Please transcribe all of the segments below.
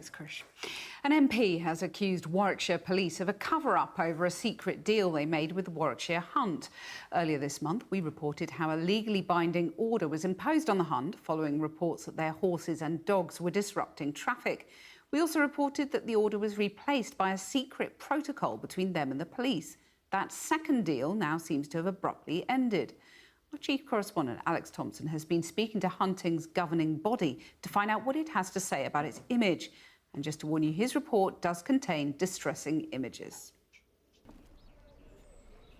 Thanks, Krish. An MP has accused Warwickshire Police of a cover-up over a secret deal they made with the Warwickshire Hunt. Earlier this month, we reported how a legally binding order was imposed on the Hunt following reports that their horses and dogs were disrupting traffic. We also reported that the order was replaced by a secret protocol between them and the police. That second deal now seems to have abruptly ended. Our chief correspondent, Alex Thompson, has been speaking to hunting's governing body to find out what it has to say about its image. And just to warn you, his report does contain distressing images.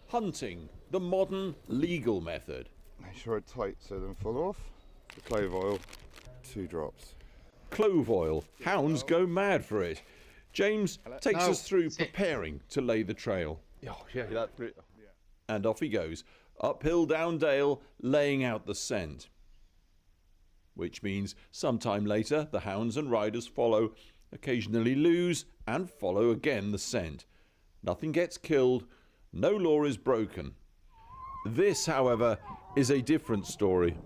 Hunting, the modern legal method. Make sure it's tight so it doesn't fall off. The clove oil, 2 drops. Clove oil. Hounds go mad for it. James takes us through preparing to lay the trail. And off he goes. Uphill, down dale, laying out the scent. Which means sometime later the hounds and riders follow, occasionally lose and follow again the scent. Nothing gets killed, no law is broken. This, however, is a different story.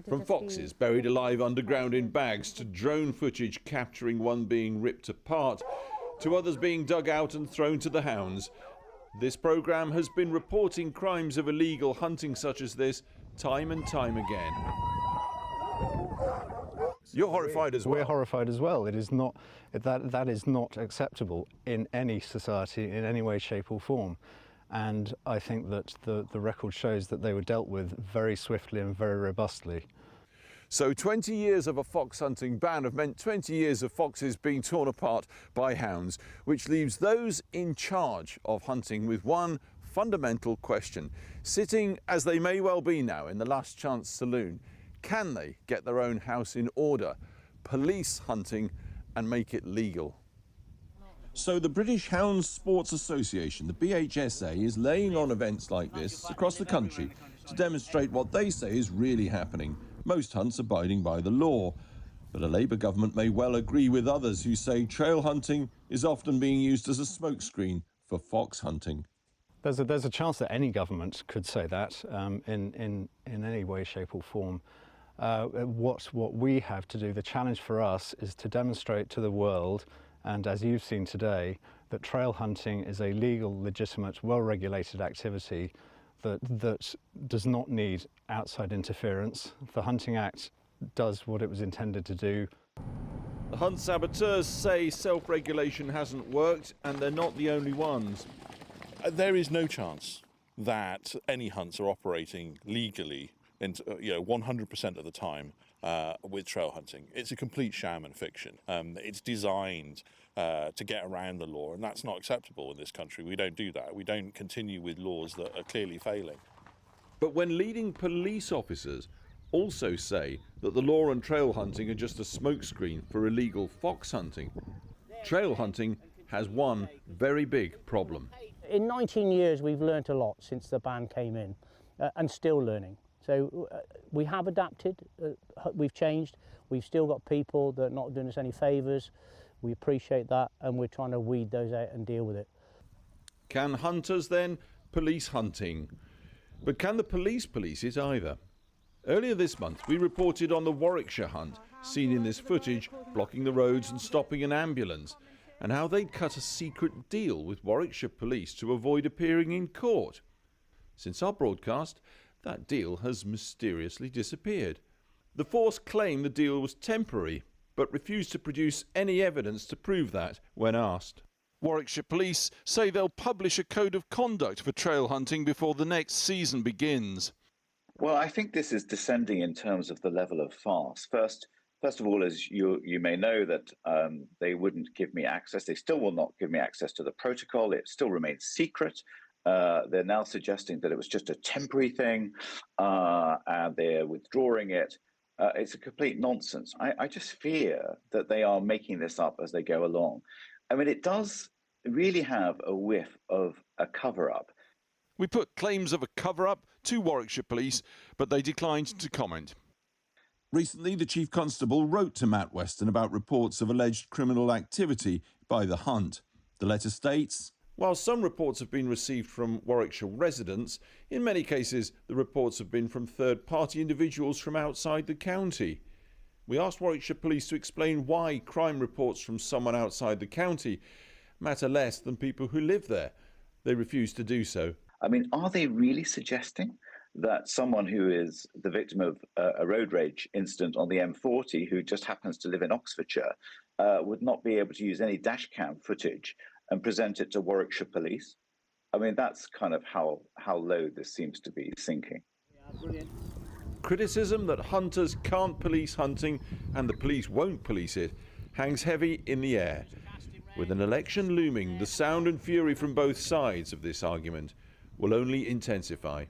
From foxes buried alive underground in bags to drone footage capturing one being ripped apart, to others being dug out and thrown to the hounds. This programme has been reporting crimes of illegal hunting such as this time and time again. You're horrified as well. We're horrified as well. It is not, that is not acceptable in any society in any way, shape or form. And I think that the record shows that they were dealt with very swiftly and very robustly. So 20 years of a fox hunting ban have meant 20 years of foxes being torn apart by hounds, which leaves those in charge of hunting with one fundamental question. Sitting, as they may well be now, in the Last Chance Saloon, can they get their own house in order, police hunting and make it legal? So the British Hounds Sports Association, the BHSA, is laying on events like this across the country to demonstrate what they say is really happening. Most hunts abiding by the law. But a Labour government may well agree with others who say trail hunting is often being used as a smokescreen for fox hunting. There's a chance that any government could say that in any way, shape or form. What we have to do, the challenge for us, is to demonstrate to the world, and as you've seen today, that trail hunting is a legal, legitimate, well-regulated activity that does not need outside interference. The Hunting Act does what it was intended to do. The hunt saboteurs say self-regulation hasn't worked, and they're not the only ones. There is no chance that any hunts are operating legally, 100% of the time with trail hunting. It's a complete sham and fiction. It's designed to get around the law, and that's not acceptable in this country. We don't do that. We don't continue with laws that are clearly failing. But when leading police officers also say that the law on trail hunting are just a smokescreen for illegal fox hunting, trail hunting has one very big problem. In 19 years we've learnt a lot since the ban came in, and still learning. So we have adapted, we've changed, we've still got people that are not doing us any favours. We appreciate that, and we're trying to weed those out and deal with it. Can hunters then police hunting? But can the police police it either? Earlier this month we reported on the Warwickshire Hunt, seen in this footage blocking the roads and stopping an ambulance, and how they'd cut a secret deal with Warwickshire Police to avoid appearing in court. Since our broadcast, that deal has mysteriously disappeared. The force claimed the deal was temporary, but refused to produce any evidence to prove that when asked. Warwickshire Police say they'll publish a code of conduct for trail hunting before the next season begins. Well, I think this is descending in terms of the level of farce. First of all, as you may know, that they wouldn't give me access. They still will not give me access to the protocol. It still remains secret. They're now suggesting that it was just a temporary thing, and they're withdrawing it. It's a complete nonsense. I just fear that they are making this up as they go along. I mean, it does really have a whiff of a cover-up. We put claims of a cover-up to Warwickshire Police, but they declined to comment. Recently, the Chief Constable wrote to Matt Weston about reports of alleged criminal activity by the Hunt. The letter states, while some reports have been received from Warwickshire residents, in many cases the reports have been from third-party individuals from outside the county. We asked Warwickshire Police to explain why crime reports from someone outside the county matter less than people who live there. They refused to do so. I mean, are they really suggesting that someone who is the victim of a road rage incident on the M40, who just happens to live in Oxfordshire, would not be able to use any dashcam footage and present it to Warwickshire Police? I mean, that's kind of how low this seems to be sinking. Yeah, brilliant. Criticism that hunters can't police hunting and the police won't police it hangs heavy in the air. With an election looming, the sound and fury from both sides of this argument will only intensify.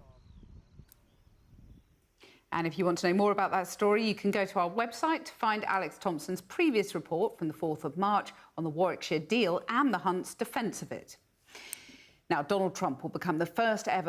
And if you want to know more about that story, you can go to our website to find Alex Thompson's previous report from the 4th of March on the Warwickshire deal and the Hunt's defence of it. Now, Donald Trump will become the first ever